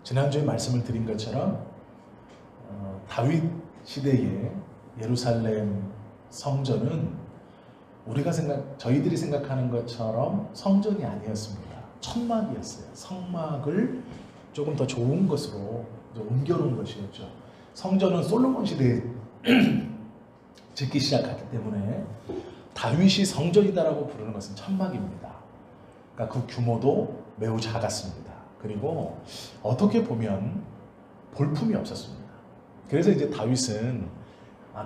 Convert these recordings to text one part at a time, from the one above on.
지난주에 말씀을 드린 것처럼 다윗 시대의 예루살렘 성전은 저희들이 생각하는 것처럼 성전이 아니었습니다. 천막이었어요. 성막을 조금 더 좋은 것으로 옮겨놓은 것이었죠. 성전은 솔로몬 시대에 짓기 시작하기 때문에 다윗이 성전이다라고 부르는 것은 천막입니다. 그러니까 그 규모도 매우 작았습니다. 그리고 어떻게 보면 볼품이 없었습니다. 그래서 이제 다윗은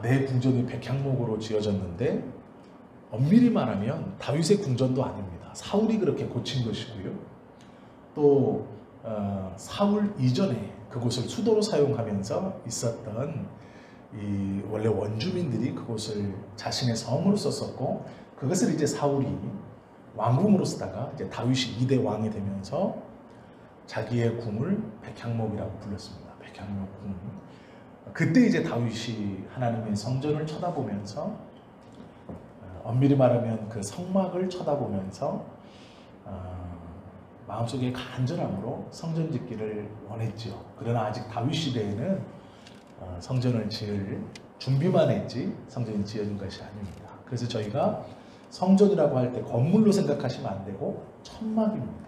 내 궁전이 백향목으로 지어졌는데 엄밀히 말하면 다윗의 궁전도 아닙니다. 사울이 그렇게 고친 것이고요. 또 사울 이전에 그곳을 수도로 사용하면서 있었던 원래 원주민들이 그곳을 자신의 성으로 썼었고, 그것을 이제 사울이 왕궁으로 쓰다가 이제 다윗이 2대 왕이 되면서 자기의 궁을 백향목이라고 불렀습니다. 백향목 궁. 그때 이제 다윗이 하나님의 성전을 쳐다보면서 엄밀히 말하면 그 성막을 쳐다보면서 마음속에 간절함으로 성전 짓기를 원했죠. 그러나 아직 다윗 시대에는 성전을 지을 준비만 했지 성전이 지어진 것이 아닙니다. 그래서 저희가 성전이라고 할 때 건물로 생각하시면 안 되고 천막입니다.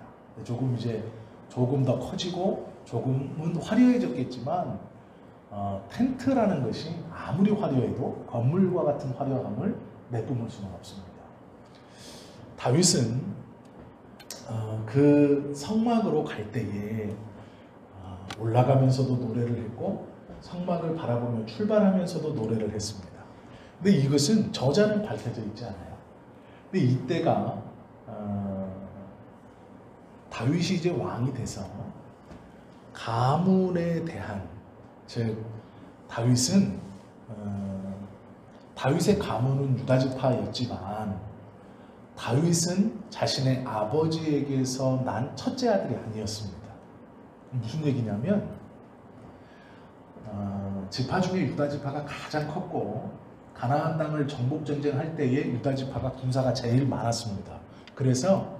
조금 더 커지고 조금은 화려해졌겠지만 텐트라는 것이 아무리 화려해도 건물과 같은 화려함을 내뿜을 수는 없습니다. 다윗은 그 성막으로 갈 때에 올라가면서도 노래를 했고 성막을 바라보며 출발하면서도 노래를 했습니다. 근데 이것은 저자는 밝혀져 있지 않아요. 근데 이때가 다윗이 이제 왕이 돼서 가문에 대한, 즉 다윗의 가문은 유다지파였지만 다윗은 자신의 아버지에게서 난 첫째 아들이 아니었습니다. 무슨 얘기냐면 지파 중에 유다지파가 가장 컸고 가나안 땅을 정복 전쟁할 때에 유다지파가 군사가 제일 많았습니다. 그래서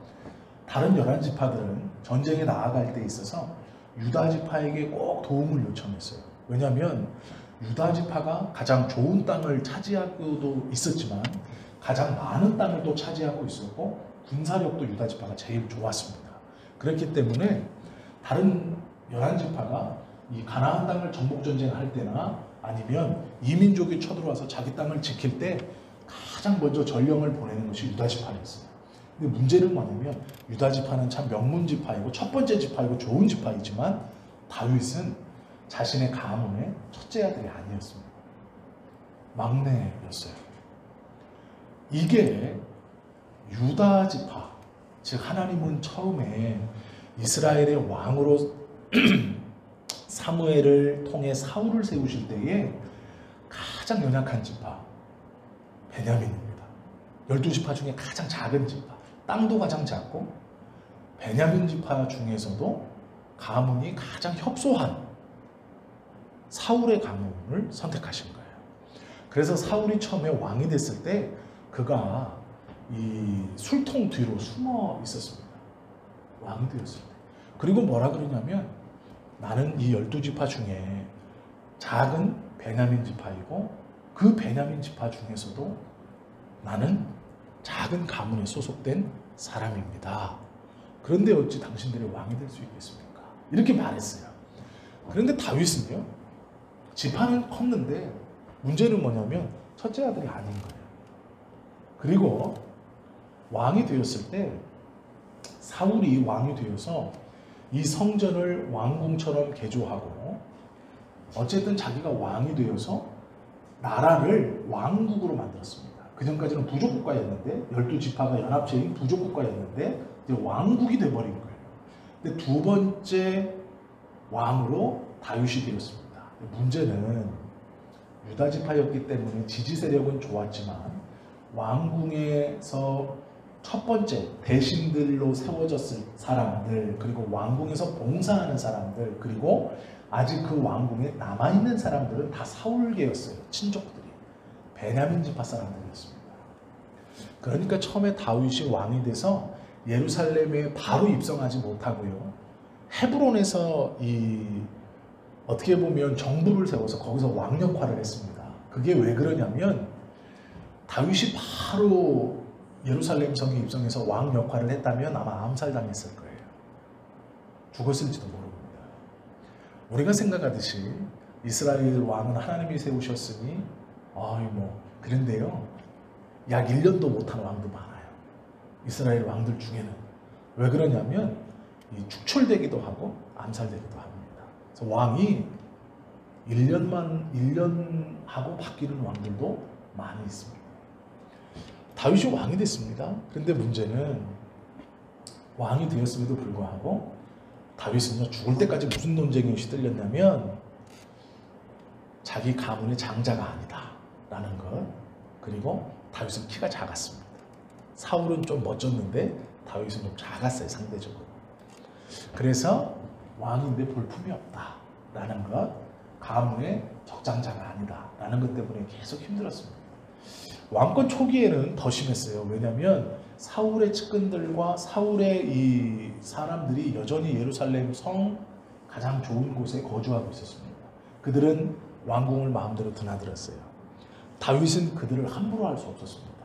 다른 11지파들은 전쟁에 나아갈 때 있어서 유다지파에게 꼭 도움을 요청했어요. 왜냐하면 유다지파가 가장 좋은 땅을 차지하고도 있었지만 가장 많은 땅을 또 차지하고 있었고 군사력도 유다지파가 제일 좋았습니다. 그렇기 때문에 다른 11지파가 이 가나안 땅을 정복 전쟁할 때나 아니면 이민족이 쳐들어와서 자기 땅을 지킬 때 가장 먼저 전령을 보내는 것이 유다지파였어요. 근데 문제는 뭐냐면 유다지파는 참 명문지파이고 첫 번째 지파이고 좋은 지파이지만 다윗은 자신의 가문의 첫째 아들이 아니었습니다. 막내였어요. 이게 유다지파, 즉 하나님은 처음에 이스라엘의 왕으로 사무엘을 통해 사울을 세우실 때에 가장 연약한 지파 베냐민입니다. 12지파 중에 가장 작은 지파, 땅도 가장 작고 베냐민 지파 중에서도 가문이 가장 협소한 사울의 가문을 선택하신 거예요. 그래서 사울이 처음에 왕이 됐을 때 그가 이 술통 뒤로 숨어 있었습니다. 왕이 되었을 때. 그리고 뭐라 그러냐면 나는 이 12지파 중에 작은 베냐민 지파이고 그 베냐민 지파 중에서도 나는 작은 가문에 소속된 사람입니다. 그런데 어찌 당신들이 왕이 될 수 있겠습니까? 이렇게 말했어요. 그런데 다윗은요, 지파는 컸는데 문제는 뭐냐면 첫째 아들이 아닌 거예요. 그리고 왕이 되었을 때 사울이 왕이 되어서 이 성전을 왕궁처럼 개조하고 어쨌든 자기가 왕이 되어서 나라를 왕국으로 만들었습니다. 그전까지는 부족국가였는데 12지파가 연합체인 부족국가였는데 이제 왕국이 돼버린 거예요. 근데 두 번째 왕으로 다윗이 되었습니다. 문제는 유다지파였기 때문에 지지 세력은 좋았지만 왕궁에서 첫 번째 대신들로 세워졌을 사람들, 그리고 왕궁에서 봉사하는 사람들, 그리고 아직 그 왕궁에 남아있는 사람들은 다 사울계였어요. 친족들이 베냐민 지파 사람들이었습니다. 그러니까 처음에 다윗이 왕이 돼서 예루살렘에 바로 입성하지 못하고요, 헤브론에서 어떻게 보면 정부를 세워서 거기서 왕 역할을 했습니다. 그게 왜 그러냐면 다윗이 바로 예루살렘 성에 입성해서 왕 역할을 했다면 아마 암살당했을 거예요. 죽었을지도 모릅니다. 우리가 생각하듯이 이스라엘 왕은 하나님이 세우셨으니 그런데요, 약 1년도 못한 왕도 많아요. 이스라엘 왕들 중에는. 왜 그러냐면 축출되기도 하고 암살되기도 합니다. 그래서 왕이 1년 하고 바뀌는 왕들도 많이 있습니다. 다윗이 왕이 됐습니다. 그런데 문제는 왕이 되었음에도 불구하고 다윗은요, 죽을 때까지 무슨 논쟁이 시들렸냐면 자기 가문의 장자가 아니다 라는 것. 그리고 다윗은 키가 작았습니다. 사울은 좀 멋졌는데 다윗은 좀 작았어요, 상대적으로. 그래서 왕인데 볼품이 없다 라는 것, 가문의 적장자가 아니다 라는 것 때문에 계속 힘들었습니다. 왕권 초기에는 더 심했어요. 왜냐하면 사울의 측근들과 사울의 이 사람들이 여전히 예루살렘 성 가장 좋은 곳에 거주하고 있었습니다. 그들은 왕궁을 마음대로 드나들었어요. 다윗은 그들을 함부로 할 수 없었습니다.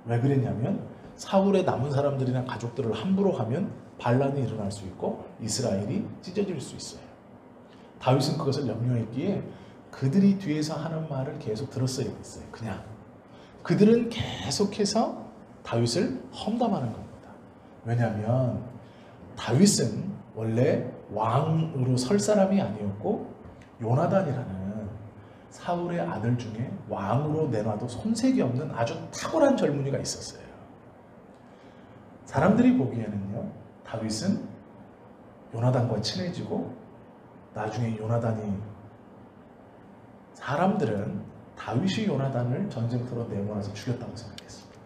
왜 그랬냐면 사울의 남은 사람들이나 가족들을 함부로 하면 반란이 일어날 수 있고 이스라엘이 찢어질 수 있어요. 다윗은 그것을 염려했기에 그들이 뒤에서 하는 말을 계속 들었어야 됐어요. 그냥 그들은 계속해서 다윗을 험담하는 겁니다. 왜냐하면 다윗은 원래 왕으로 설 사람이 아니었고 요나단이라는 사울의 아들 중에 왕으로 내놔도 손색이 없는 아주 탁월한 젊은이가 있었어요. 사람들이 보기에는요, 다윗은 요나단과 친해지고 나중에 사람들은 다윗이 요나단을 전쟁터로 내몰아서 죽였다고 생각했습니다.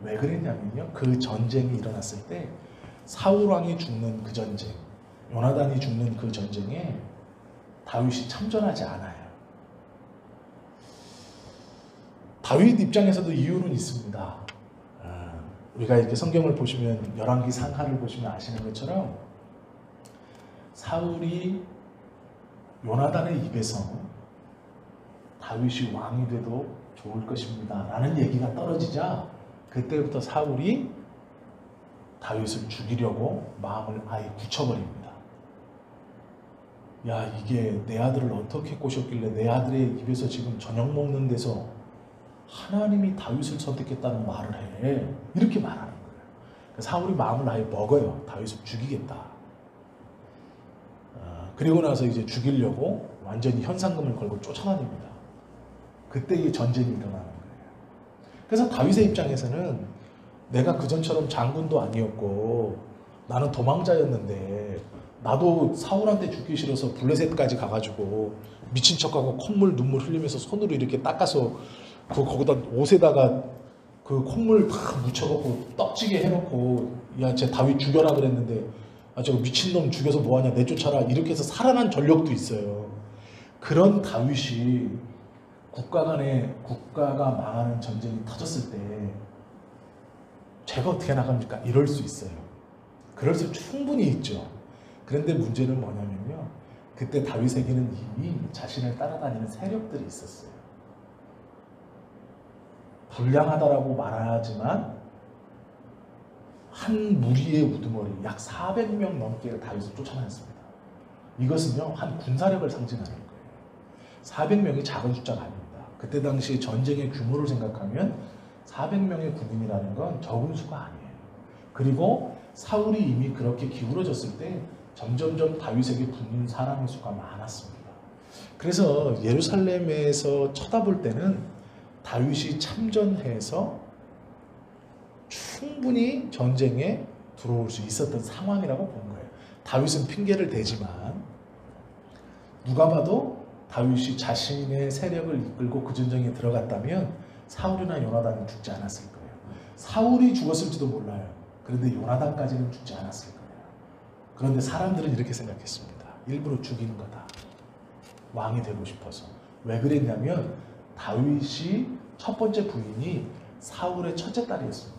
왜 그랬냐면요, 그 전쟁이 일어났을 때 사울 왕이 죽는 그 전쟁, 요나단이 죽는 그 전쟁에 다윗이 참전하지 않아요. 다윗 입장에서도 이유는 있습니다. 우리가 이렇게 성경을 보시면 열왕기 상하를 보시면 아시는 것처럼 사울이 요나단의 입에서 다윗이 왕이 돼도 좋을 것입니다 라는 얘기가 떨어지자 그때부터 사울이 다윗을 죽이려고 마음을 아예 굳혀버립니다. 야, 이게 내 아들을 어떻게 꼬셨길래 내 아들의 입에서 지금 저녁 먹는 데서 하나님이 다윗을 선택했다는 말을 해. 이렇게 말하는 거예요. 사울이 마음을 아예 먹어요. 다윗을 죽이겠다. 그리고 나서 이제 죽이려고 완전히 현상금을 걸고 쫓아다닙니다. 그때 이 전쟁이 일어나는 거예요. 그래서 다윗의 입장에서는 내가 그전처럼 장군도 아니었고 나는 도망자였는데 나도 사울한테 죽기 싫어서 블레셋까지 가가지고 미친 척하고 콧물 눈물 흘리면서 손으로 이렇게 닦아서 거기다 옷에다가 그 콧물 다 묻혀갖고 떡지게 해놓고 야, 쟤 다윗 죽여라 그랬는데 저거 미친놈 죽여서 뭐하냐 내쫓아라 이렇게 해서 살아난 전력도 있어요. 그런 다윗이 국가가 망하는 전쟁이 터졌을 때 제가 어떻게 나갑니까? 이럴 수 있어요. 그럴 수 충분히 있죠. 그런데 문제는 뭐냐면요, 그때 다윗에게는 이미 자신을 따라다니는 세력들이 있었어요. 불량하다라고 말하지만 한 무리의 우두머리 약 400명 넘게 다윗을 쫓아다녔습니다. 이것은요, 한 군사력을 상징하는 거예요. 400명이 작은 숫자가 아닙니다. 그때 당시 전쟁의 규모를 생각하면 400명의 군인이라는 건 적은 수가 아니에요. 그리고 사울이 이미 그렇게 기울어졌을 때 점점점 다윗에게 붙는 사람의 수가 많았습니다. 그래서 예루살렘에서 쳐다볼 때는 다윗이 참전해서 충분히 전쟁에 들어올 수 있었던 상황이라고 본 거예요. 다윗은 핑계를 대지만 누가 봐도 다윗이 자신의 세력을 이끌고 그 전쟁에 들어갔다면 사울이나 요나단은 죽지 않았을 거예요. 사울이 죽었을지도 몰라요. 그런데 요나단까지는 죽지 않았을 거예요. 그런데 사람들은 이렇게 생각했습니다. 일부러 죽이는 거다. 왕이 되고 싶어서. 왜 그랬냐면 다윗이 첫 번째 부인이 사울의 첫째 딸이었습니다.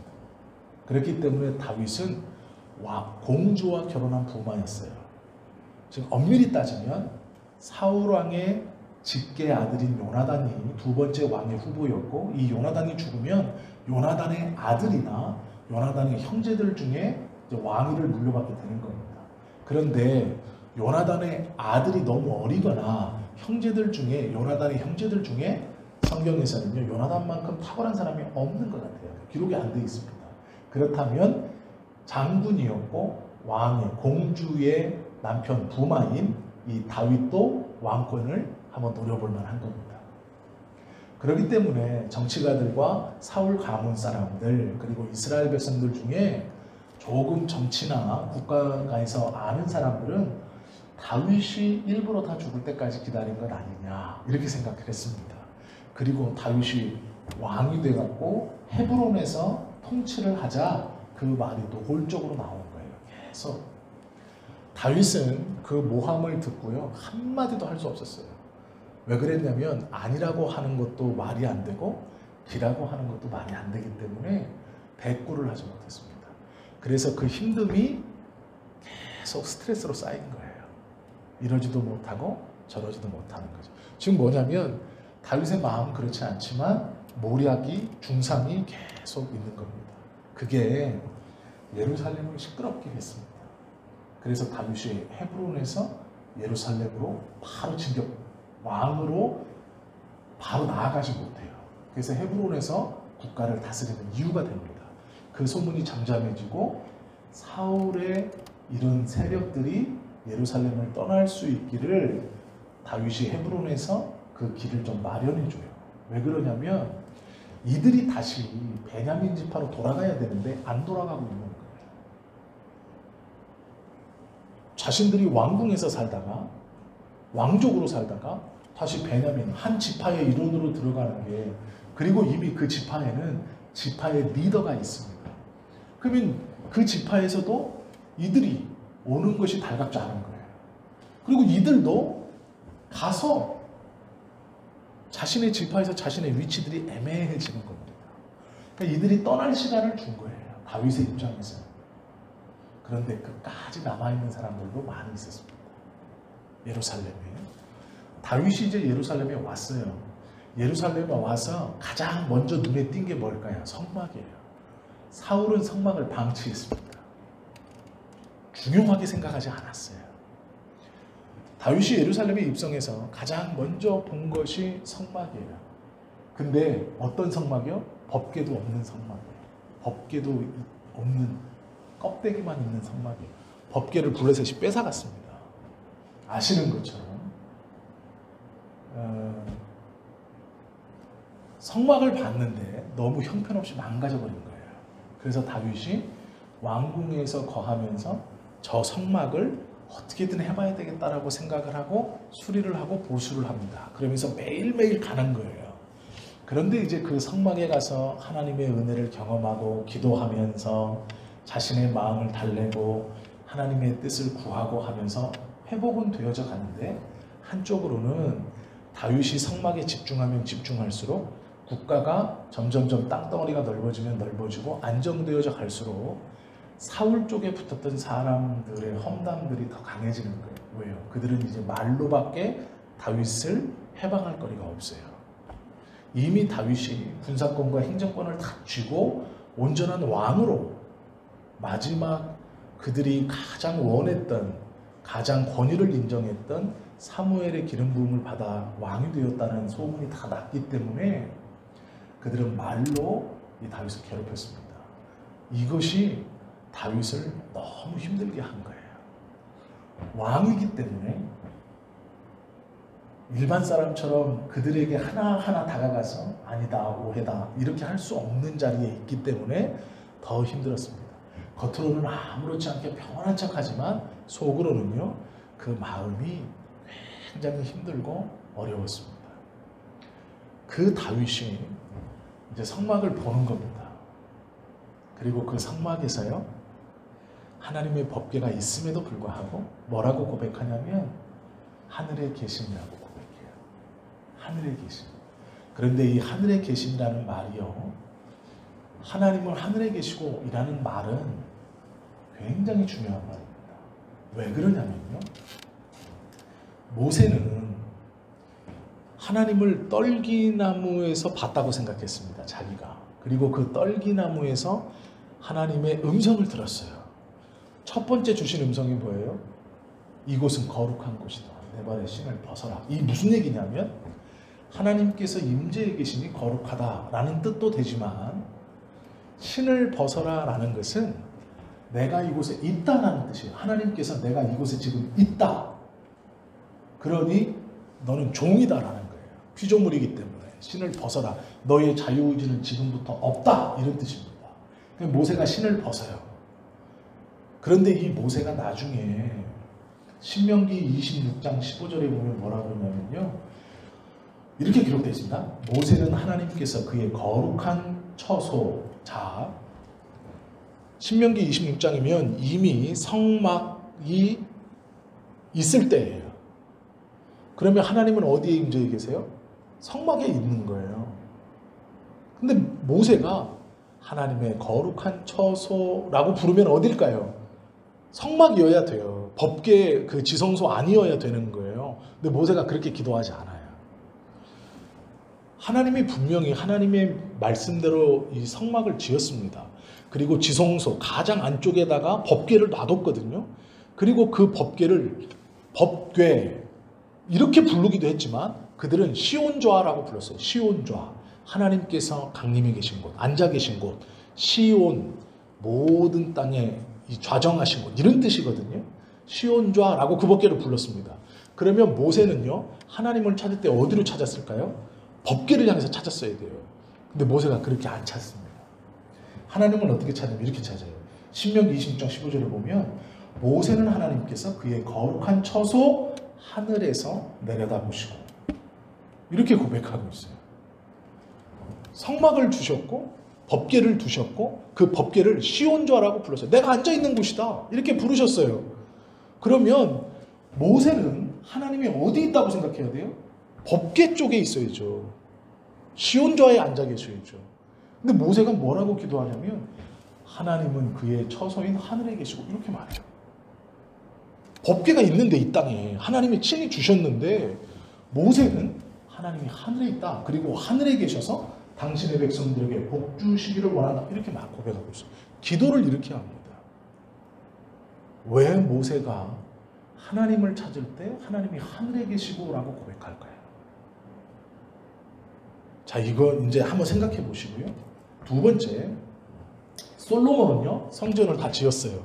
그렇기 때문에 다윗은 공주와 결혼한 부마였어요. 즉 엄밀히 따지면 사울 왕의 직계 아들인 요나단이 두 번째 왕의 후보였고, 이 요나단이 죽으면 요나단의 아들이나 요나단의 형제들 중에 이제 왕위를 물려받게 되는 겁니다. 그런데 요나단의 아들이 너무 어리거나 요나단의 형제들 중에 성경에서는요, 요나단만큼 탁월한 사람이 없는 것 같아요. 기록이 안 되어 있습니다. 그렇다면 장군이었고 공주의 남편 부마인 이 다윗도 왕권을 한번 노려볼 만한 겁니다. 그렇기 때문에 정치가들과 사울 가문 사람들 그리고 이스라엘 백성들 중에 조금 정치나 국가에서 아는 사람들은 다윗이 일부러 다 죽을 때까지 기다린 건 아니냐 이렇게 생각을 했습니다. 그리고 다윗이 왕이 돼갖고 헤브론에서 통치를 하자 그 말이 노골적으로 나온 거예요. 계속 다윗은 그 모함을 듣고요 한마디도 할 수 없었어요. 왜 그랬냐면 아니라고 하는 것도 말이 안 되고 기라고 하는 것도 말이 안 되기 때문에 대꾸를 하지 못했습니다. 그래서 그 힘듦이 계속 스트레스로 쌓인 거예요. 이러지도 못하고 저러지도 못하는 거죠. 지금 뭐냐면 다윗의 마음은 그렇지 않지만 모략이 중상이 계속 있는 겁니다. 그게 예루살렘을 시끄럽게 했습니다. 그래서 다윗이 헤브론에서 예루살렘으로 바로 왕으로 바로 나아가지 못해요. 그래서 헤브론에서 국가를 다스리는 이유가 됩니다. 그 소문이 잠잠해지고 사울의 이런 세력들이 예루살렘을 떠날 수 있기를 다윗이 헤브론에서 그 길을 좀 마련해줘요. 왜 그러냐면 이들이 다시 베냐민 지파로 돌아가야 되는데 안 돌아가고 있는 거예요. 자신들이 왕궁에서 살다가 왕족으로 살다가 다시 베냐민 한 지파의 일원으로 들어가는 게, 그리고 이미 그 지파에는 지파의 리더가 있습니다. 그러면 그 지파에서도 이들이 오는 것이 달갑지 않은 거예요. 그리고 이들도 가서 자신의 지파에서 자신의 위치들이 애매해지는 겁니다. 그러니까 이들이 떠날 시간을 준 거예요. 다윗의 입장에서. 그런데 끝까지 남아있는 사람들도 많이 있었습니다. 예루살렘에. 다윗이 이제 예루살렘에 왔어요. 예루살렘에 와서 가장 먼저 눈에 띈 게 뭘까요? 성막이에요. 사울은 성막을 방치했습니다. 중요하게 생각하지 않았어요. 다윗이 예루살렘에 입성해서 가장 먼저 본 것이 성막이에요. 근데 어떤 성막이요? 법궤도 없는 성막이에요. 법궤도 없는 껍데기만 있는 성막이에요. 법궤를 블레셋이 뺏어갔습니다. 아시는 것처럼 성막을 봤는데 너무 형편없이 망가져버린 거예요. 그래서 다윗이 왕궁에서 거하면서 저 성막을 어떻게든 해봐야 되겠다라고 생각을 하고 수리를 하고 보수를 합니다. 그러면서 매일매일 가는 거예요. 그런데 이제 그 성막에 가서 하나님의 은혜를 경험하고 기도하면서 자신의 마음을 달래고 하나님의 뜻을 구하고 하면서 회복은 되어져 가는데, 한쪽으로는 다윗이 성막에 집중하면 집중할수록 국가가 점점점 땅덩어리가 넓어지면 넓어지고 안정되어져 갈수록 사울 쪽에 붙었던 사람들의 험담들이 더 강해지는 거예요. 왜요? 그들은 이제 말로밖에 다윗을 해방할 거리가 없어요. 이미 다윗이 군사권과 행정권을 다 쥐고 온전한 왕으로 마지막 그들이 가장 원했던, 가장 권위를 인정했던 사무엘의 기름 부음을 받아 왕이 되었다는 소문이 다 났기 때문에 그들은 말로 이 다윗을 괴롭혔습니다. 이것이 다윗을 너무 힘들게 한 거예요. 왕이기 때문에 일반 사람처럼 그들에게 하나하나 다가가서 아니다, 오해다 이렇게 할 수 없는 자리에 있기 때문에 더 힘들었습니다. 겉으로는 아무렇지 않게 평온한 척하지만 속으로는요 그 마음이 굉장히 힘들고 어려웠습니다. 그 다윗이 이제 성막을 보는 겁니다. 그리고 그 성막에서요 하나님의 법궤가 있음에도 불구하고 뭐라고 고백하냐면 하늘에 계심이라고 고백해요. 하늘에 계심. 그런데 이 하늘에 계심이라는 말이요, 하나님은 하늘에 계시고 이라는 말은 굉장히 중요한 말입니다. 왜 그러냐면요. 모세는 하나님을 떨기나무에서 봤다고 생각했습니다. 자기가. 그리고 그 떨기나무에서 하나님의 음성을 들었어요. 첫 번째 주신 음성이 뭐예요? 이곳은 거룩한 곳이다. 내 발의 신을 벗어라. 이 무슨 얘기냐면 하나님께서 임재해 계심이 거룩하다라는 뜻도 되지만 신을 벗어라 라는 것은 내가 이곳에 있다라는 뜻이에요. 하나님께서 내가 이곳에 지금 있다. 그러니 너는 종이다라는 거예요. 피조물이기 때문에 신을 벗어라. 너의 자유의지는 지금부터 없다. 이런 뜻입니다. 모세가 신을 벗어요. 그런데 이 모세가 나중에 신명기 26장 15절에 보면 뭐라 그러냐면요. 이렇게 기록되어 있습니다. 모세는 하나님께서 그의 거룩한 처소. 자, 신명기 26장이면 이미 성막이 있을 때예요. 그러면 하나님은 어디에 임재해 계세요? 성막에 있는 거예요. 근데 모세가 하나님의 거룩한 처소라고 부르면 어딜까요? 성막이어야 돼요. 법계 그 지성소 아니어야 되는 거예요. 근데 모세가 그렇게 기도하지 않아요. 하나님이 분명히 하나님의 말씀대로 이 성막을 지었습니다. 그리고 지성소 가장 안쪽에다가 법궤를 놔뒀거든요. 그리고 그 법궤를 법궤 이렇게 부르기도 했지만 그들은 시온좌라고 불렀어요. 시온좌. 하나님께서 강림해 계신 곳, 앉아 계신 곳, 시온, 모든 땅에 이 좌정하신 곳 이런 뜻이거든요. 시온좌라고 그 법궤를 불렀습니다. 그러면 모세는요 하나님을 찾을 때 어디로 찾았을까요? 법궤를 향해서 찾았어야 돼요. 근데 모세가 그렇게 안 찾습니다. 하나님은 어떻게 찾냐면 이렇게 찾아요. 신명기 26장 15절에 보면 모세는 하나님께서 그의 거룩한 처소 하늘에서 내려다보시고 이렇게 고백하고 있어요. 성막을 주셨고 법궤를 두셨고 그 법궤를 시온좌라고 불렀어요. 내가 앉아있는 곳이다 이렇게 부르셨어요. 그러면 모세는 하나님이 어디 있다고 생각해야 돼요? 법궤 쪽에 있어야죠. 시온좌에 앉아 계셔야죠. 근데 모세가 뭐라고 기도하냐면 하나님은 그의 처소인 하늘에 계시고 이렇게 말해요. 법궤가 있는데 이 땅에 하나님이 친히 주셨는데 모세는 하나님이 하늘에 있다. 그리고 하늘에 계셔서 당신의 백성들에게 복 주시기를 원한다. 이렇게 막 고백하고 있어요. 기도를 이렇게 합니다. 왜 모세가 하나님을 찾을 때 하나님이 하늘에 계시고 라고 고백할까요? 자, 이거 이제 한번 생각해 보시고요. 두 번째, 솔로몬은요, 성전을 다 지었어요.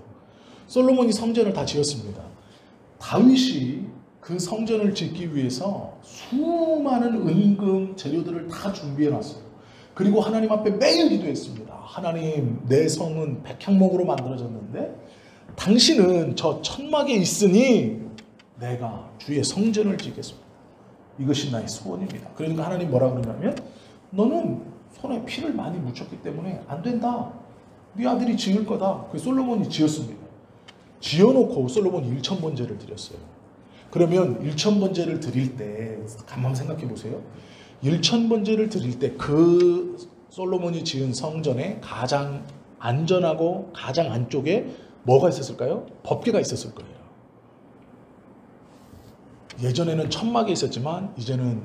솔로몬이 성전을 다 지었습니다. 다윗이 그 성전을 짓기 위해서 수많은 은금 재료들을 다 준비해 놨어요. 그리고 하나님 앞에 매일 기도했습니다. 하나님, 내 성은 백향목으로 만들어졌는데 당신은 저 천막에 있으니 내가 주의 성전을 짓겠습니다. 이것이 나의 소원입니다. 그러니까 하나님 뭐라 그러냐면 너는 손에 피를 많이 묻혔기 때문에 안 된다. 네 아들이 지을 거다. 그 솔로몬이 지었습니다. 지어놓고 솔로몬이 1,000번제를 드렸어요. 그러면 1,000번제를 드릴 때 가만 생각해 보세요. 1,000번제를 드릴 때 그 솔로몬이 지은 성전에 가장 안전하고 가장 안쪽에 뭐가 있었을까요? 법궤가 있었을 거예요. 예전에는 천막에 있었지만 이제는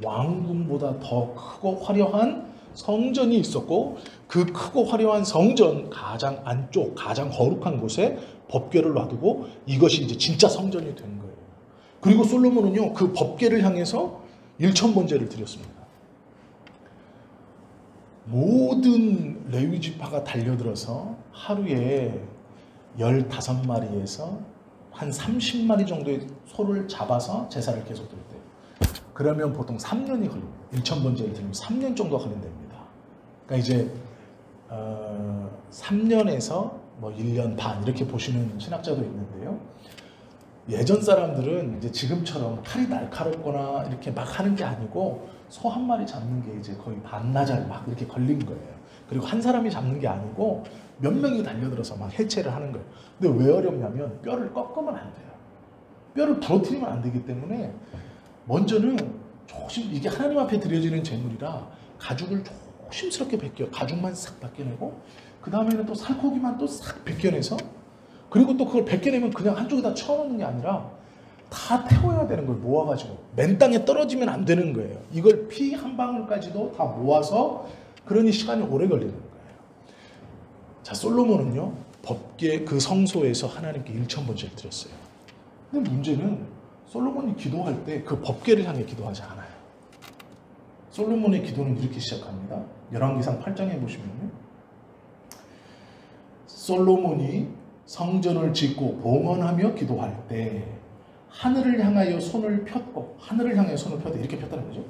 왕궁보다 더 크고 화려한 성전이 있었고 그 크고 화려한 성전 가장 안쪽 가장 거룩한 곳에 법궤를 놔두고 이것이 이제 진짜 성전이 된 거예요. 그리고 솔로몬은요 그 법궤를 향해서 1,000번제를 드렸습니다. 모든 레위 지파가 달려들어서 하루에 15마리에서 한 30마리 정도의 소를 잡아서 제사를 계속 드릴 때 그러면 보통 3년이 걸립니다. 1,000번제를 드리면 3년 정도 걸린답니다. 그러니까 이제 3년에서 뭐 1년 반 이렇게 보시는 신학자도 있는데요. 예전 사람들은 이제 지금처럼 칼이 날카롭거나 이렇게 막 하는 게 아니고 소 한 마리 잡는 게 이제 거의 반나절 막 이렇게 걸린 거예요. 그리고 한 사람이 잡는 게 아니고 몇 명이 달려들어서 막 해체를 하는 거예요. 근데 왜 어렵냐면 뼈를 꺾으면 안 돼요. 뼈를 부러뜨리면 안 되기 때문에 먼저는 조심, 이게 하나님 앞에 드려지는 제물이라 가죽을 조심스럽게 벗겨, 가죽만 싹 벗겨내고 그 다음에는 또 살코기만 또 싹 벗겨내서 그리고 또 그걸 100개 내면 그냥 한쪽에다 채워놓는 게 아니라 다 태워야 되는 거예요. 모아가지고. 맨 땅에 떨어지면 안 되는 거예요. 이걸 피 한 방울까지도 다 모아서, 그러니 시간이 오래 걸리는 거예요. 자, 솔로몬은요, 법궤 그 성소에서 하나님께 1,000번째를 드렸어요. 근데 문제는 솔로몬이 기도할 때 그 법궤를 향해 기도하지 않아요. 솔로몬의 기도는 이렇게 시작합니다. 열왕기상 8장에 보시면요, 솔로몬이 성전을 짓고 봉헌하며 기도할 때 하늘을 향하여 손을 폈고, 하늘을 향하여 손을 펴도 이렇게 폈다는 거죠.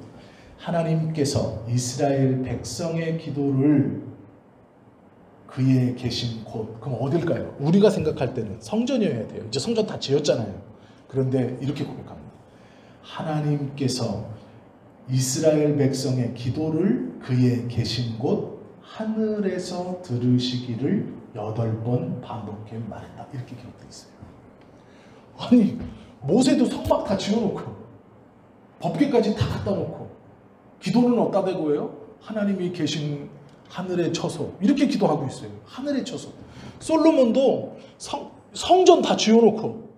하나님께서 이스라엘 백성의 기도를 그의 계신 곳, 그럼 어딜까요? 우리가 생각할 때는 성전이어야 돼요. 이제 성전 다 지었잖아요. 그런데 이렇게 고백합니다. 하나님께서 이스라엘 백성의 기도를 그의 계신 곳 하늘에서 들으시기를 8번 반복해 말했다. 이렇게 기록되어 있어요. 아니, 모세도 성막 다 지어놓고 법궤까지 다 갖다 놓고 기도는 어디다 대고 해요? 하나님이 계신 하늘의 처소, 이렇게 기도하고 있어요. 하늘의 처소. 솔로몬도 성전 다 지어놓고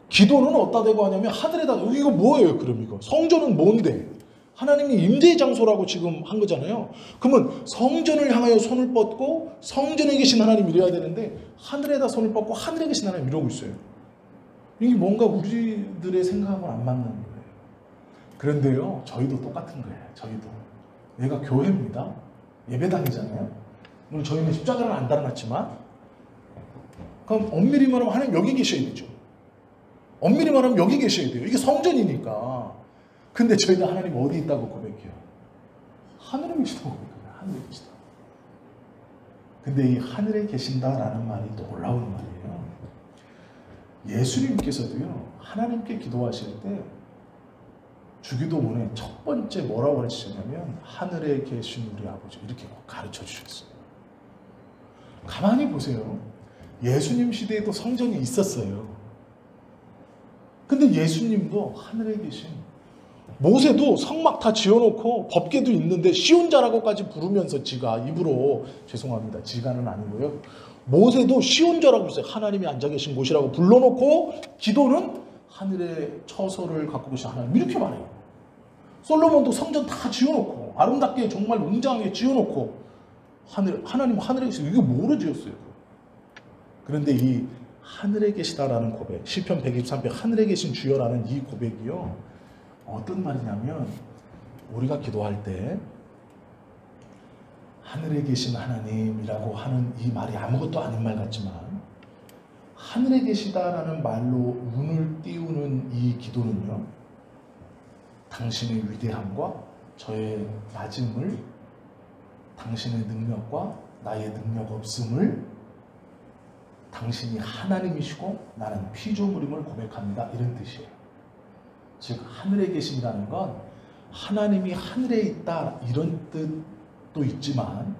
기도는 어디다 대고 하냐면 하늘에다. 이거 뭐예요? 그럼 이거 성전은 뭔데? 하나님이 임재 장소라고 지금 한 거잖아요. 그러면 성전을 향하여 손을 뻗고 성전에 계신 하나님 이래야 되는데 하늘에다 손을 뻗고 하늘에 계신 하나님 이러고 있어요. 이게 뭔가 우리들의 생각하고는 안 맞는 거예요. 그런데요, 저희도 똑같은 거예요. 저희도. 얘가 교회입니다. 예배당이잖아요. 물론 저희는 십자가를 안 달아놨지만, 그럼 엄밀히 말하면 하나님 여기 계셔야 되죠. 엄밀히 말하면 여기 계셔야 돼요. 이게 성전이니까. 근데 저희는 하나님 어디 있다고 고백해요? 하늘에 계시다고 고백해요. 하늘에 계시다. 근데 이 하늘에 계신다라는 말이 또 놀라운 말이에요. 예수님께서도요, 하나님께 기도하실 때 주기도문에 첫 번째 뭐라고 하시냐면 하늘에 계신 우리 아버지, 이렇게 가르쳐 주셨어요. 가만히 보세요. 예수님 시대에도 성전이 있었어요. 근데 예수님도 하늘에 계신, 모세도 성막 다 지어놓고 법궤도 있는데 시온자라고까지 부르면서 지가 입으로, 죄송합니다, 지가는 아니고요, 모세도 시온자라고 했어요. 하나님이 앉아 계신 곳이라고 불러놓고 기도는 하늘의 처소를 갖고 계신 하나님, 이렇게 말해요. 솔로몬도 성전 다 지어놓고 아름답게 정말 웅장하게 지어놓고 하나님 하늘에 계시고, 이거 뭐로 지었어요? 그런데 이 하늘에 계시다라는 고백, 시편 123편 하늘에 계신 주여라는 이 고백이요, 어떤 말이냐면, 우리가 기도할 때 하늘에 계신 하나님이라고 하는 이 말이 아무것도 아닌 말 같지만, 하늘에 계시다라는 말로 운을 띄우는 이 기도는요, 당신의 위대함과 저의 낮음을, 당신의 능력과 나의 능력 없음을, 당신이 하나님이시고 나는 피조물임을 고백합니다, 이런 뜻이에요. 즉 하늘에 계신다는 건 하나님이 하늘에 있다, 이런 뜻도 있지만,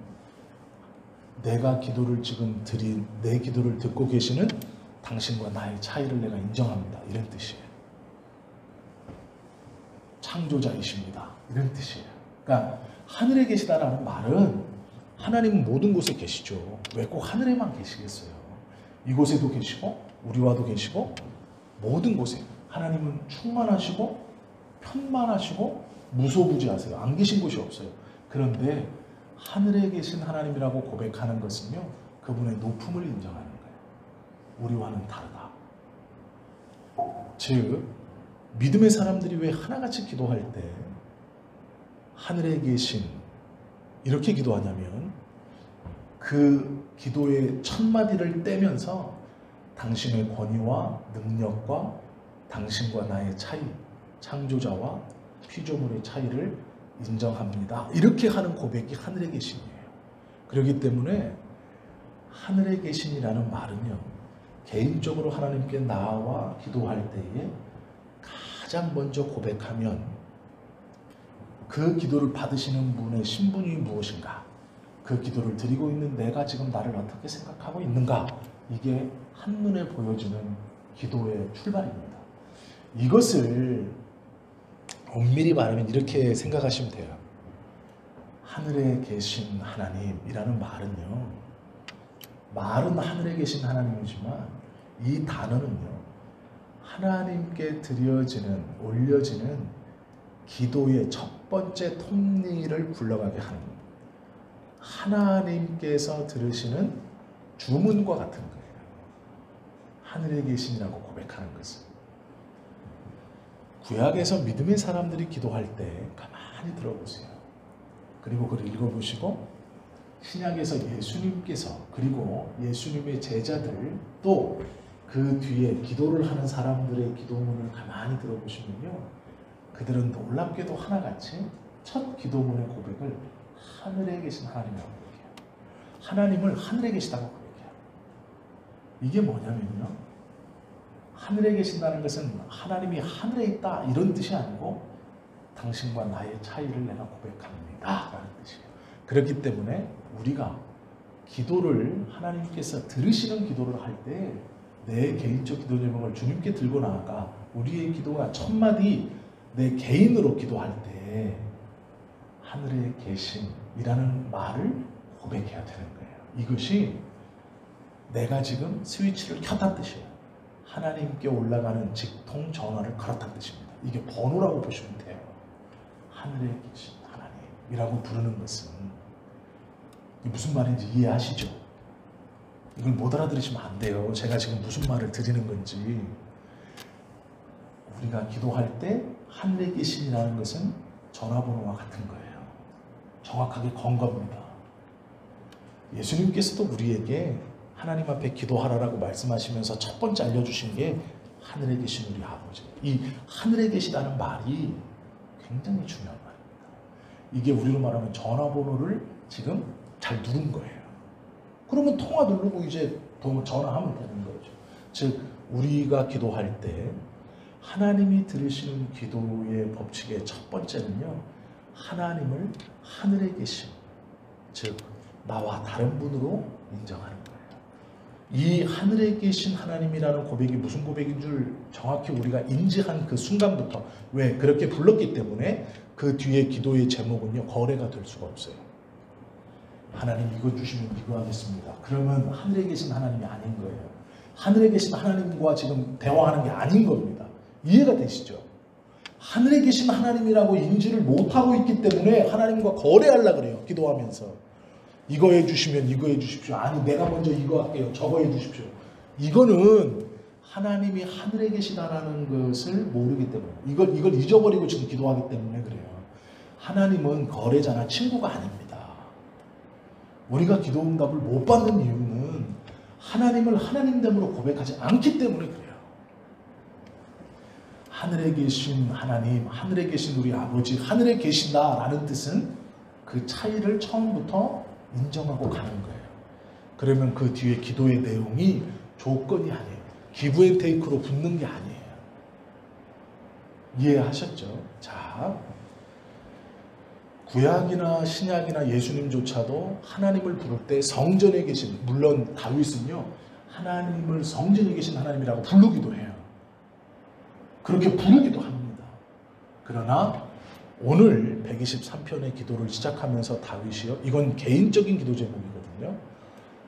내가 기도를 지금 드린, 내 기도를 듣고 계시는 당신과 나의 차이를 내가 인정합니다, 이런 뜻이에요. 창조자이십니다, 이런 뜻이에요. 그러니까 하늘에 계시다라는 말은 하나님은 모든 곳에 계시죠. 왜 꼭 하늘에만 계시겠어요? 이곳에도 계시고 우리와도 계시고 모든 곳에 하나님은 충만하시고 편만하시고 무소부지하세요. 안 계신 곳이 없어요. 그런데 하늘에 계신 하나님이라고 고백하는 것은요, 그분의 높음을 인정하는 거예요. 우리와는 다르다. 즉 믿음의 사람들이 왜 하나같이 기도할 때 하늘에 계신 이렇게 기도하냐면, 그 기도의 첫 마디를 떼면서 당신의 권위와 능력과 당신과 나의 차이, 창조자와 피조물의 차이를 인정합니다, 이렇게 하는 고백이 하늘에 계신이에요. 그렇기 때문에 하늘에 계신이라는 말은요, 개인적으로 하나님께 나와 기도할 때에 가장 먼저 고백하면 그 기도를 받으시는 분의 신분이 무엇인가, 그 기도를 드리고 있는 내가 지금 나를 어떻게 생각하고 있는가, 이게 한눈에 보여주는 기도의 출발입니다. 이것을 엄밀히 말하면 이렇게 생각하시면 돼요. 하늘에 계신 하나님이라는 말은요, 말은 하늘에 계신 하나님이지만 이 단어는요, 하나님께 드려지는, 올려지는 기도의 첫 번째 톱니를 굴러가게 하는 겁니다. 하나님께서 들으시는 주문과 같은 거예요. 하늘에 계신이라고 고백하는 것은. 구약에서 믿음의 사람들이 기도할 때 가만히 들어보세요. 그리고 그걸 읽어보시고 신약에서 예수님께서, 그리고 예수님의 제자들, 또 그 뒤에 기도를 하는 사람들의 기도문을 가만히 들어보시면요, 그들은 놀랍게도 하나같이 첫 기도문의 고백을 하늘에 계신 하나님이라고 고백해요. 하나님을 하늘에 계시다고 고백해요. 이게 뭐냐면요, 하늘에 계신다는 것은 하나님이 하늘에 있다 이런 뜻이 아니고 당신과 나의 차이를 내가 고백합니다 라는 뜻이에요. 그렇기 때문에 우리가 기도를, 하나님께서 들으시는 기도를 할 때 내 개인적 기도 제목을 주님께 들고 나아가 우리의 기도가 첫마디 내 개인으로 기도할 때 하늘에 계심이라는 말을 고백해야 되는 거예요. 이것이 내가 지금 스위치를 켰다는 뜻이에요. 하나님께 올라가는 직통 전화를 걸었다는 뜻입니다. 이게 번호라고 보시면 돼요. 하늘에 계신 하나님이라고 부르는 것은 무슨 말인지 이해하시죠? 이걸 못 알아들으시면 안 돼요. 제가 지금 무슨 말을 드리는 건지. 우리가 기도할 때 하늘에 계신이라는 것은 전화번호와 같은 거예요. 정확하게 건 겁니다. 예수님께서도 우리에게 하나님 앞에 기도하라라고 말씀하시면서 첫 번째 알려주신 게 하늘에 계신 우리 아버지. 이 하늘에 계시다는 말이 굉장히 중요한 말입니다. 이게 우리로 말하면 전화번호를 지금 잘 누른 거예요. 그러면 통화 누르고 이제 전화하면 되는 거죠. 즉 우리가 기도할 때 하나님이 들으시는 기도의 법칙의 첫 번째는요, 하나님을 하늘에 계신, 즉 나와 다른 분으로 인정하는 거예요. 이 하늘에 계신 하나님이라는 고백이 무슨 고백인 줄 정확히 우리가 인지한 그 순간부터, 왜? 그렇게 불렀기 때문에 그 뒤에 기도의 제목은요, 거래가 될 수가 없어요. 하나님 이거 주시면 이거 하겠습니다. 그러면 하늘에 계신 하나님이 아닌 거예요. 하늘에 계신 하나님과 지금 대화하는 게 아닌 겁니다. 이해가 되시죠? 하늘에 계신 하나님이라고 인지를 못하고 있기 때문에 하나님과 거래하려고 그래요. 기도하면서. 이거 해주시면 이거 해주십시오. 아니 내가 먼저 이거 할게요. 저거 해주십시오. 이거는 하나님이 하늘에 계시다라는 것을 모르기 때문에, 이걸 잊어버리고 지금 기도하기 때문에 그래요. 하나님은 거래자나 친구가 아닙니다. 우리가 기도 응답을 못 받는 이유는 하나님을 하나님됨으로 고백하지 않기 때문에 그래요. 하늘에 계신 하나님, 하늘에 계신 우리 아버지, 하늘에 계신다라는 뜻은 그 차이를 처음부터 인정하고 가는 거예요. 그러면 그 뒤에 기도의 내용이 조건이 아니에요. 기브 앤 테이크로 붙는 게 아니에요. 이해하셨죠? 자, 구약이나 신약이나 예수님조차도 하나님을 부를 때 성전에 계신, 물론 다윗은요 하나님을 성전에 계신 하나님이라고 부르기도 해요. 그렇게 부르기도 합니다. 그러나 오늘 123편의 기도를 시작하면서 다윗이요, 이건 개인적인 기도 제목이거든요.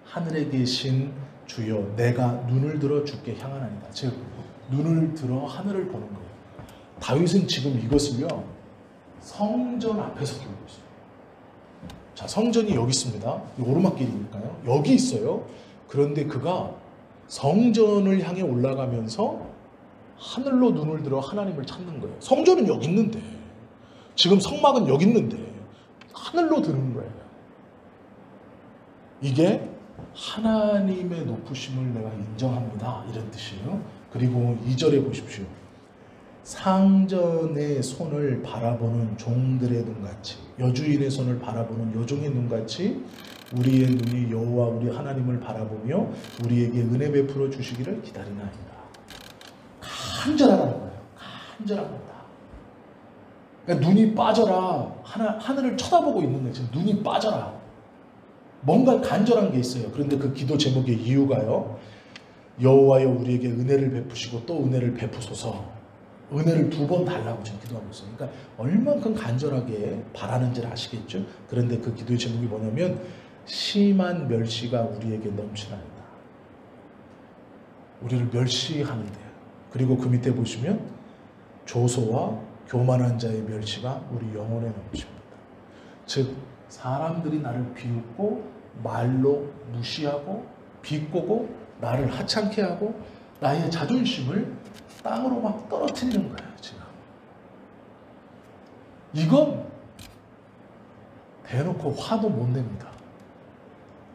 하늘에 계신 주여, 내가 눈을 들어 주께 향하나이다. 즉 눈을 들어 하늘을 보는 거예요. 다윗은 지금 이것을요 성전 앞에서 기도하고 있어요. 자, 성전이 여기 있습니다. 오르막길이니까요. 여기 있어요. 그런데 그가 성전을 향해 올라가면서 하늘로 눈을 들어 하나님을 찾는 거예요. 성전은 여기 있는데, 지금 성막은 여기 있는데 하늘로 드는 거예요. 이게 하나님의 높으심을 내가 인정합니다, 이런 뜻이에요. 그리고 2절에 보십시오. 상전의 손을 바라보는 종들의 눈같이, 여주인의 손을 바라보는 여종의 눈같이 우리의 눈이 여호와 우리 하나님을 바라보며 우리에게 은혜 베풀어 주시기를 기다리나이다. 간절하다는 거예요. 간절합니다. 그러니까 눈이 빠져라. 하늘을 쳐다보고 있는 거예요. 지금 눈이 빠져라. 뭔가 간절한 게 있어요. 그런데 그 기도 제목의 이유가요, 여호와여 우리에게 은혜를 베푸시고 또 은혜를 베푸소서. 은혜를 2번 달라고 지금 기도하고 있어요. 그러니까 얼만큼 간절하게 바라는지를 아시겠죠? 그런데 그 기도의 제목이 뭐냐면 심한 멸시가 우리에게 넘치나이다. 우리를 멸시하는데, 그리고 그 밑에 보시면 조소와 교만한 자의 멸시가 우리 영혼에 넘칩니다. 즉 사람들이 나를 비웃고 말로 무시하고 비꼬고 나를 하찮게 하고 나의 자존심을 땅으로 막 떨어뜨리는 거예요. 지금 이건 대놓고 화도 못 냅니다.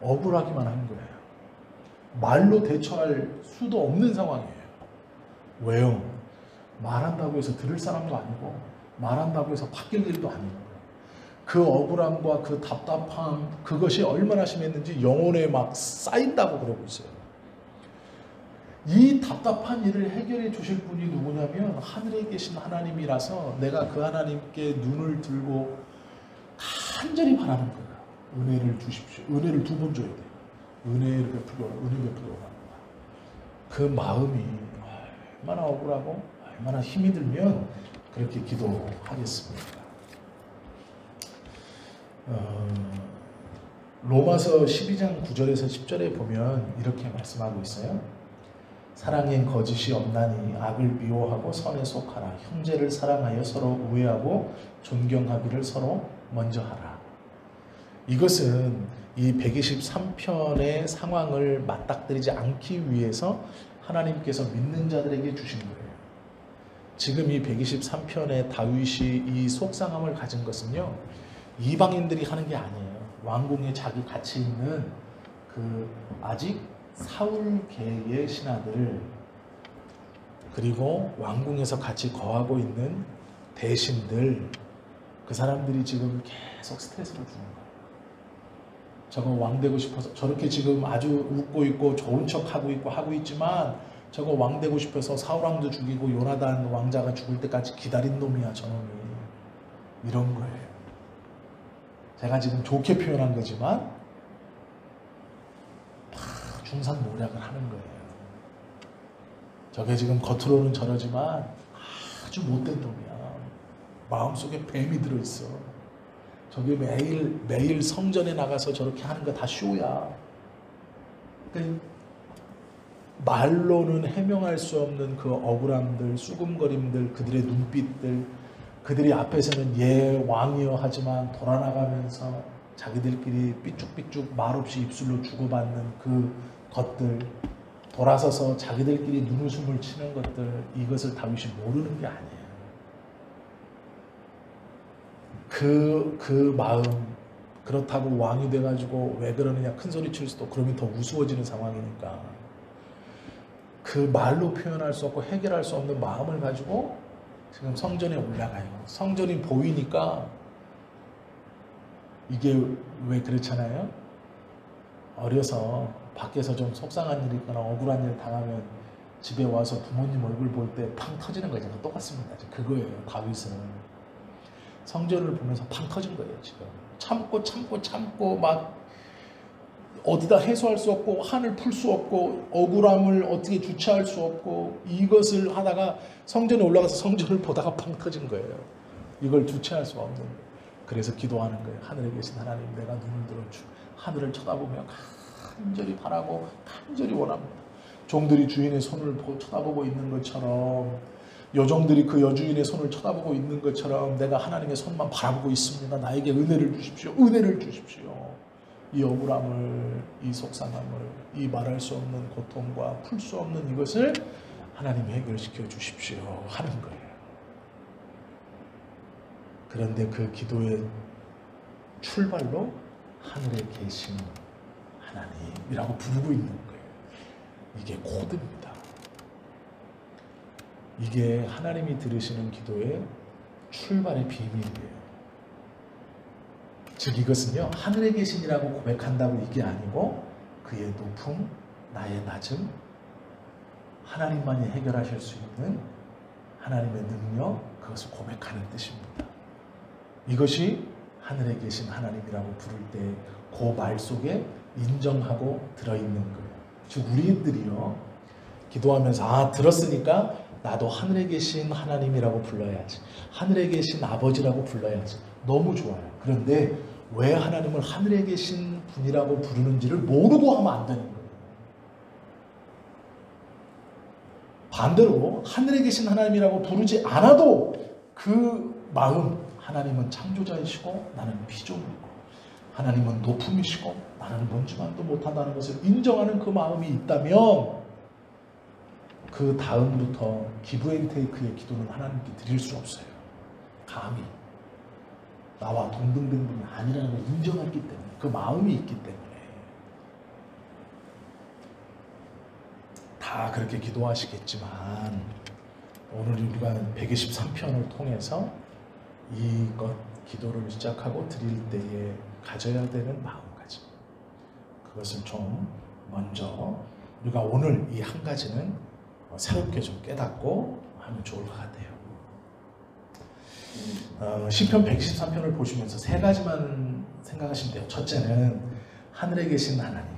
억울하기만 한 거예요. 말로 대처할 수도 없는 상황이에요. 왜요? 말한다고 해서 들을 사람도 아니고 말한다고 해서 바뀔 일도 아니고 그 억울함과 그 답답함, 그것이 얼마나 심했는지 영혼에 막 쌓인다고 그러고 있어요. 이 답답한 일을 해결해 주실 분이 누구냐면 하늘에 계신 하나님이라서 내가 그 하나님께 눈을 들고 간절히 바라는 거예요. 은혜를 주십시오. 은혜를 2번 줘야 돼요. 은혜를 베풀고 은혜 베풀고 합니다. 그 마음이 얼마나 억울하고 얼마나 힘이 들면 그렇게 기도하겠습니까? 로마서 12장 9절에서 10절에 보면 이렇게 말씀하고 있어요. 사랑엔 거짓이 없나니 악을 미워하고 선에 속하라. 형제를 사랑하여 서로 우애하고 존경하기를 서로 먼저 하라. 이것은 이 123편의 상황을 맞닥뜨리지 않기 위해서 하나님께서 믿는 자들에게 주신 거예요. 지금 이 123편의 다윗이 이 속상함을 가진 것은요, 이방인들이 하는 게 아니에요. 왕궁에 자기 같이 있는 그 아직 사울계의 신하들, 그리고 왕궁에서 같이 거하고 있는 대신들, 그 사람들이 지금 계속 스트레스를 주는 거예요. 저거 왕 되고 싶어서 저렇게 지금 아주 웃고 있고 좋은 척 하고 있고 하고 있지만 저거 왕 되고 싶어서 사울왕도 죽이고 요나단 왕자가 죽을 때까지 기다린 놈이야, 저놈이. 이런 거예요. 제가 지금 좋게 표현한 거지만 중산모략을 하는 거예요. 저게 지금 겉으로는 저러지만 아주 못된 놈이야. 마음속에 뱀이 들어있어. 저게 매일 성전에 나가서 저렇게 하는 거 다 쇼야. 그러니까 말로는 해명할 수 없는 그 억울함들, 수금거림들, 그들의 눈빛들, 그들이 앞에서는 예 왕이여 하지만 돌아나가면서 자기들끼리 삐죽삐죽 말없이 입술로 주고받는 그 것들, 돌아서서 자기들끼리 눈웃음을 치는 것들, 이것을 다윗이 모르는 게 아니에요. 그 마음, 그렇다고 왕이 돼가지고 왜 그러느냐 큰 소리 칠 수도, 그러면 더 우스워지는 상황이니까 그 말로 표현할 수 없고 해결할 수 없는 마음을 가지고 지금 성전에 올라가요. 성전이 보이니까, 이게 왜 그렇잖아요. 어려서 밖에서 좀 속상한 일이 있거나 억울한 일 당하면 집에 와서 부모님 얼굴 볼 때 팡 터지는 거잖아요. 똑같습니다. 그거예요. 다윗은 성전을 보면서 팡 터진 거예요. 지금 참고 막 어디다 해소할 수 없고 한을 풀 수 없고 억울함을 어떻게 주체할 수 없고 이것을 하다가 성전에 올라가서 성전을 보다가 팡 터진 거예요. 이걸 주체할 수 없는 거예요. 그래서 기도하는 거예요. 하늘에 계신 하나님, 내가 눈을 들어주, 하늘을 쳐다보며 간절히 바라고 간절히 원합니다. 종들이 주인의 손을 쳐다보고 있는 것처럼, 여종들이 그 여주인의 손을 쳐다보고 있는 것처럼 내가 하나님의 손만 바라보고 있습니다. 나에게 은혜를 주십시오. 은혜를 주십시오. 이 억울함을, 이 속상함을, 이 말할 수 없는 고통과 풀 수 없는 이것을 하나님 해결시켜 주십시오 하는 거예요. 그런데 그 기도의 출발로 하늘에 계신 하나님이라고 부르고 있는 거예요. 이게 코드입니다. 이게 하나님이 들으시는 기도의 출발의 비밀이에요. 즉 이것은요, 하늘에 계신이라고 고백한다고 이게 아니고 그의 높음, 나의 낮음, 하나님만이 해결하실 수 있는 하나님의 능력, 그것을 고백하는 뜻입니다. 이것이 하늘에 계신 하나님이라고 부를 때 그 말 속에 인정하고 들어있는 거예요. 즉 우리들이요, 기도하면서 들었으니까 나도 하늘에 계신 하나님이라고 불러야지, 하늘에 계신 아버지라고 불러야지, 너무 좋아요. 그런데 왜 하나님을 하늘에 계신 분이라고 부르는지를 모르고 하면 안 되는 거예요. 반대로 하늘에 계신 하나님이라고 부르지 않아도 그 마음, 하나님은 창조자이시고 나는 피조물이고 하나님은 높음이시고 나는 먼지만도 못한다는 것을 인정하는 그 마음이 있다면 그 다음부터 기브앤테이크의 기도는 하나님께 드릴 수 없어요. 감히 나와 동등된 분이 아니라는 걸 인정했기 때문에, 그 마음이 있기 때문에 다 그렇게 기도하시겠지만 오늘 우리가 123편을 통해서 이것 기도를 시작하고 드릴 때에 가져야 되는 마음가짐, 그것을 좀 먼저 우리가 오늘 이 한 가지는 새롭게 좀 깨닫고 하면 좋을 것 같아요. 시편 123편을 보시면서 세 가지만 생각하시면 돼요. 첫째는 하늘에 계신 하나님,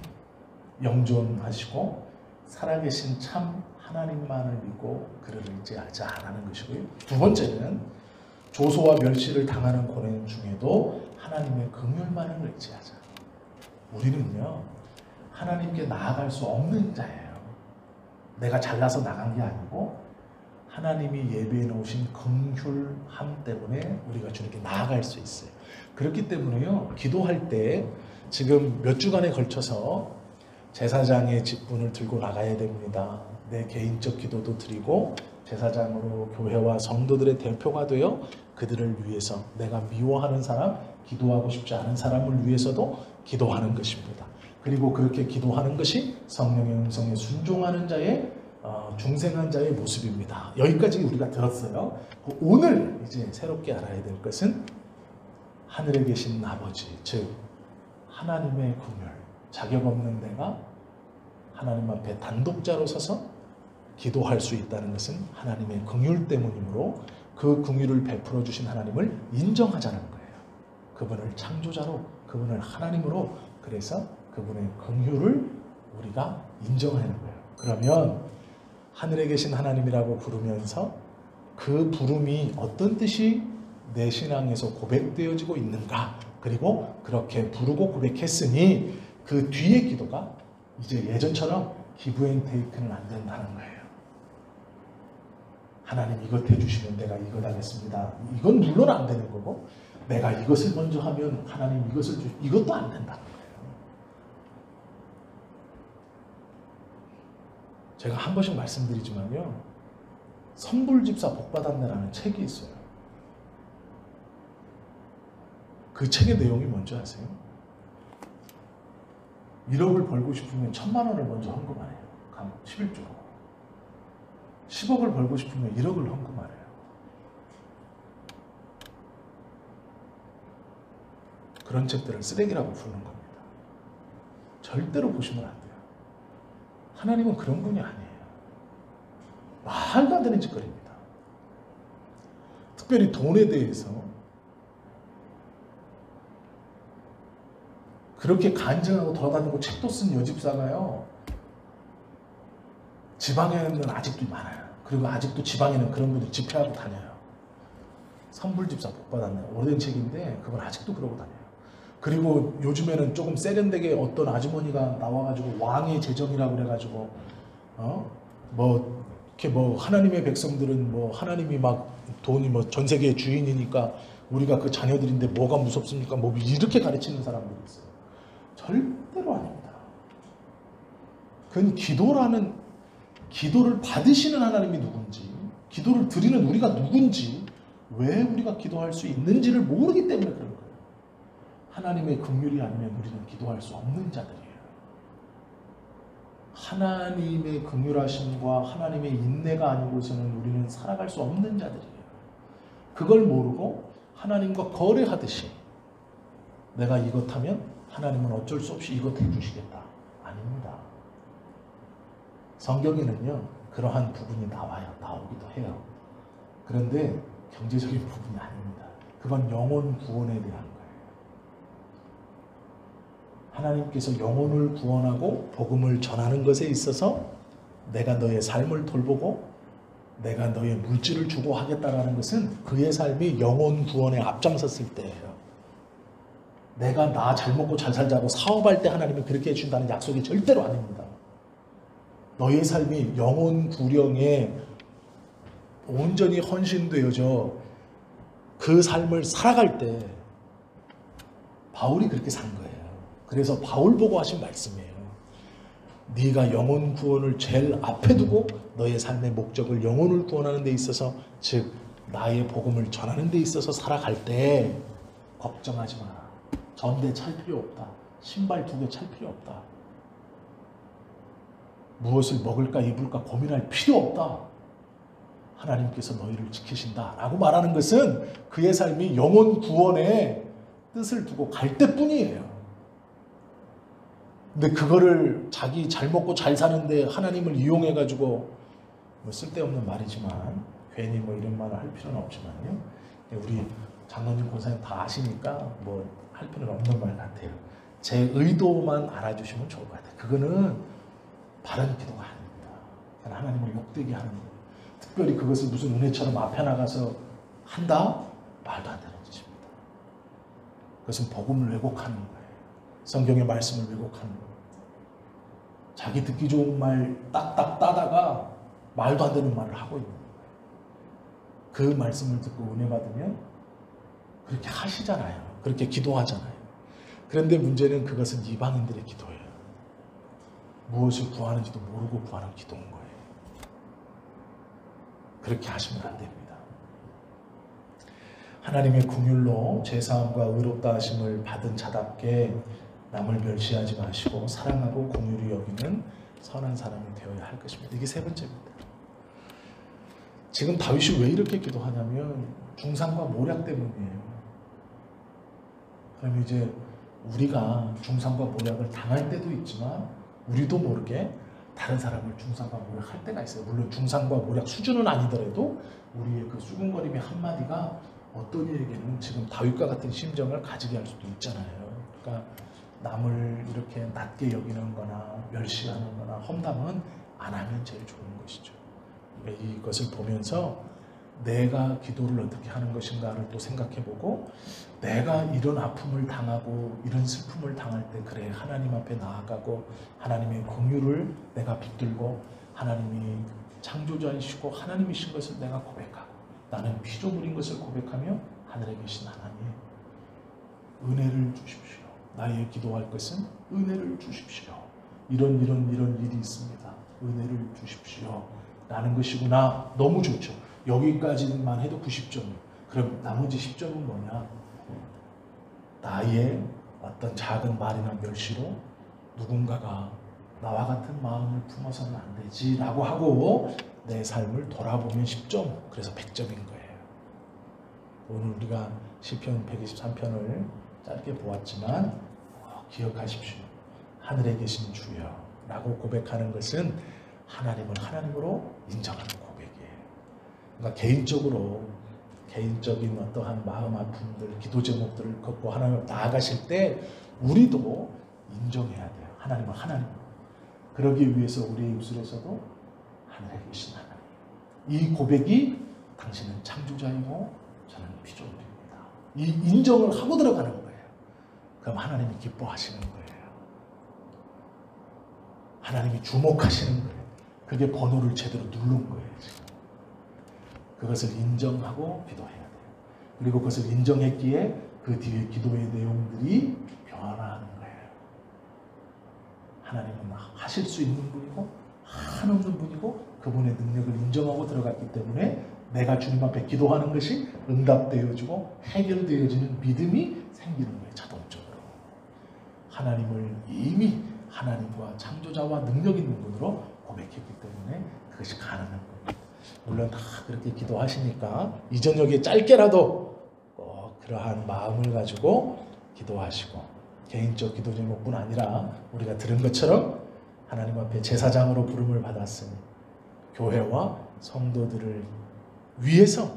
영존하시고 살아계신 참 하나님만을 믿고 그를 의지하지 않는 것이고요. 두 번째는 조소와 멸시를 당하는 고난 중에도 하나님의 긍휼만을 의지하자. 우리는요, 하나님께 나아갈 수 없는 자예요. 내가 잘나서 나간 게 아니고 하나님이 예비해 놓으신 긍휼함 때문에 우리가 주님께 나아갈 수 있어요. 그렇기 때문에요, 기도할 때 지금 몇 주간에 걸쳐서 제사장의 직분을 들고 나가야 됩니다. 내 개인적 기도도 드리고 제사장으로 교회와 성도들의 대표가 되어 그들을 위해서, 내가 미워하는 사람, 기도하고 싶지 않은 사람을 위해서도 기도하는 것입니다. 그리고 그렇게 기도하는 것이 성령의 음성에 순종하는 자의 중생한 자의 모습입니다. 여기까지 우리가 들었어요. 오늘 이제 새롭게 알아야 될 것은 하늘에 계신 아버지, 즉 하나님의 긍휼, 자격 없는 내가 하나님 앞에 단독자로 서서 기도할 수 있다는 것은 하나님의 긍휼 때문이므로 그 긍휼을 베풀어 주신 하나님을 인정하자는 거예요. 그분을 창조자로, 그분을 하나님으로, 그래서 그분의 긍휼을 우리가 인정하는 거예요. 그러면 하늘에 계신 하나님이라고 부르면서 그 부름이 어떤 뜻이 내 신앙에서 고백되어지고 있는가, 그리고 그렇게 부르고 고백했으니 그 뒤의 기도가 이제 예전처럼 기브앤테이크는 안 된다는 거예요. 하나님 이것 해주시면 내가 이것 하겠습니다. 이건 물론 안 되는 거고, 내가 이것을 먼저 하면 하나님 이것을 이것도 안 된다는 거예요. 제가 한 번씩 말씀드리지만요, 선불집사 복받았네라는 책이 있어요. 그 책의 내용이 뭔지 아세요? 1억을 벌고 싶으면 1,000만 원을 먼저 헌금하래요. 11조로. 10억을 벌고 싶으면 1억을 헌금하래요. 그런 책들을 쓰레기라고 부르는 겁니다. 절대로 보시면 안 돼요. 하나님은 그런 분이 아니에요. 말도 안 되는 짓거리입니다. 특별히 돈에 대해서 그렇게 간증하고 돌아다니고 책도 쓴 여집사가요, 지방에는 아직도 많아요. 그리고 아직도 지방에는 그런 분들 집회하고 다녀요. 선불집사 복받았네, 오래된 책인데 그걸 아직도 그러고 다녀요. 그리고 요즘에는 조금 세련되게 어떤 아주머니가 나와가지고 왕의 재정이라고 그래가지고 이렇게 하나님의 백성들은 하나님이 막 돈이 전 세계의 주인이니까 우리가 그 자녀들인데 뭐가 무섭습니까? 이렇게 가르치는 사람들이 있어요. 절대로 아닙니다. 그건 기도를 받으시는 하나님이 누군지, 기도를 드리는 우리가 누군지, 왜 우리가 기도할 수 있는지를 모르기 때문에 그런 거예요. 하나님의 긍휼이 아니면 우리는 기도할 수 없는 자들이에요. 하나님의 긍휼하심과 하나님의 인내가 아니고서는 우리는 살아갈 수 없는 자들이에요. 그걸 모르고 하나님과 거래하듯이 내가 이것 하면 하나님은 어쩔 수 없이 이것 해주시겠다. 아닙니다. 성경에는요, 그러한 부분이 나오기도 해요. 그런데 경제적인 부분이 아닙니다. 그건 영혼 구원에 대한 거예요. 하나님께서 영혼을 구원하고 복음을 전하는 것에 있어서 내가 너의 삶을 돌보고 내가 너의 물질을 주고 하겠다라는 것은 그의 삶이 영혼 구원에 앞장섰을 때예요. 내가 나 잘 먹고 잘 살자고 사업할 때 하나님이 그렇게 해준다는 약속이 절대로 아닙니다. 너의 삶이 영혼 구령에 온전히 헌신되어져 그 삶을 살아갈 때 바울이 그렇게 산 거예요. 그래서 바울 보고 하신 말씀이에요. 네가 영혼 구원을 제일 앞에 두고 너의 삶의 목적을 영혼을 구원하는 데 있어서, 즉 나의 복음을 전하는 데 있어서 살아갈 때 걱정하지 마라. 전대 찰 필요 없다. 신발 2개 찰 필요 없다. 무엇을 먹을까 입을까 고민할 필요 없다. 하나님께서 너희를 지키신다 라고 말하는 것은 그의 삶이 영혼 구원에 뜻을 두고 갈 때뿐이에요. 근데 그거를 자기 잘 먹고 잘 사는데 하나님을 이용해가지고, 뭐 쓸데없는 말이지만 괜히 뭐 이런 말을 할 필요는 없지만요, 우리 장로님 권사님 다 아시니까 뭐 할 필요는 없는 말 같아요. 제 의도만 알아주시면 좋을 것 같아요. 그거는 바른 기도가 아닙니다. 그냥 하나님을 욕되게 하는 거예요. 특별히 그것을 무슨 은혜처럼 앞에 나가서 한다? 말도 안 되는 짓입니다. 그것은 복음을 왜곡하는 거예요. 성경의 말씀을 왜곡하는 거예요. 자기 듣기 좋은 말 딱딱 따다가 말도 안 되는 말을 하고 있는 거예요. 그 말씀을 듣고 은혜 받으면 그렇게 하시잖아요. 그렇게 기도하잖아요. 그런데 문제는 그것은 이방인들의 기도예요. 무엇을 구하는지도 모르고 구하는 기도인 거예요. 그렇게 하시면 안 됩니다. 하나님의 긍휼로 제사함과 의롭다 하심을 받은 자답게 남을 멸시하지 마시고 사랑하고 긍휼히 여기는 선한 사람이 되어야 할 것입니다. 이게 세 번째입니다. 지금 다윗이 왜 이렇게 기도하냐면 중상과 모략 때문이에요. 그럼 이제 우리가 중상과 모략을 당할 때도 있지만 우리도 모르게 다른 사람을 중상과 모략할 때가 있어요. 물론 중상과 모략 수준은 아니더라도 우리의 그 수군거림의 한마디가 어떤 이에게는 지금 다윗과 같은 심정을 가지게 할 수도 있잖아요. 그러니까 남을 이렇게 낮게 여기는 거나 멸시하는 거나 험담은 안 하면 제일 좋은 것이죠. 이것을 보면서 내가 기도를 어떻게 하는 것인가를 또 생각해보고, 내가 이런 아픔을 당하고 이런 슬픔을 당할 때 그래 하나님 앞에 나아가고 하나님의 긍휼을 내가 붙들고 하나님이 창조자이시고 하나님이신 것을 내가 고백하고 나는 피조물인 것을 고백하며 하늘에 계신 하나님 은혜를 주십시오. 나의 기도할 것은 은혜를 주십시오. 이런 일이 있습니다. 은혜를 주십시오 라는 것이구나. 너무 좋죠. 여기까지만 해도 90점이에요. 그럼 나머지 10점은 뭐냐? 나의 어떤 작은 말이나 멸시로 누군가가 나와 같은 마음을 품어서는 안 되지 라고 하고 내 삶을 돌아보면 10점, 그래서 100점인 거예요. 오늘 우리가 시편 123편을 짧게 보았지만 기억하십시오. 하늘에 계신 주여 라고 고백하는 것은 하나님을 하나님으로 인정하는 고백이에요. 그러니까 개인적인 어떠한 마음 아픔들, 기도 제목들을 걷고 하나님 나아가실 때 우리도 인정해야 돼요. 하나님은 하나님으로. 그러기 위해서 우리의 입술에서도 하늘에 계신 하나님. 이 고백이 당신은 창조자이고 저는 피조물입니다. 이 인정을 하고 들어가는 거예요. 그럼 하나님이 기뻐하시는 거예요. 하나님이 주목하시는 거예요. 그게 번호를 제대로 누른 거예요. 지금. 그것을 인정하고 기도해야 돼요. 그리고 그것을 인정했기에 그 뒤에 기도의 내용들이 변화하는 거예요. 하나님은 하실 수 있는 분이고 한없는 분이고 그분의 능력을 인정하고 들어갔기 때문에 내가 주님 앞에 기도하는 것이 응답되어지고 해결되어지는 믿음이 생기는 거예요. 자동적으로. 하나님을 이미 하나님과 창조자와 능력 있는 분으로 고백했기 때문에 그것이 가능한 겁니다. 물론 다 그렇게 기도하시니까 이 저녁에 짧게라도 꼭 그러한 마음을 가지고 기도하시고, 개인적 기도 제목뿐 아니라 우리가 들은 것처럼 하나님 앞에 제사장으로 부름을 받았으니 교회와 성도들을 위해서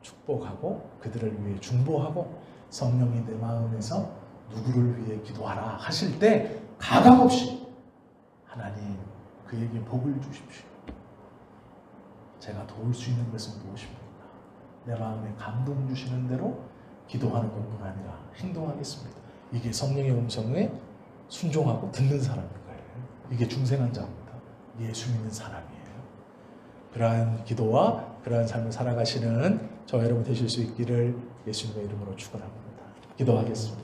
축복하고 그들을 위해 중보하고 성령이 내 마음에서 누구를 위해 기도하라 하실 때 가감없이 하나님 그에게 복을 주십시오. 제가 도울 수 있는 것은 무엇입니까? 내 마음에 감동 주시는 대로 기도하는 것뿐 아니라 행동하겠습니다. 이게 성령의 음성에 순종하고 듣는 사람인 거예요. 이게 중생한 자입니다. 예수 믿는 사람이에요. 그러한 기도와 그러한 삶을 살아가시는 저와 여러분 되실 수 있기를 예수님의 이름으로 축원합니다. 기도하겠습니다.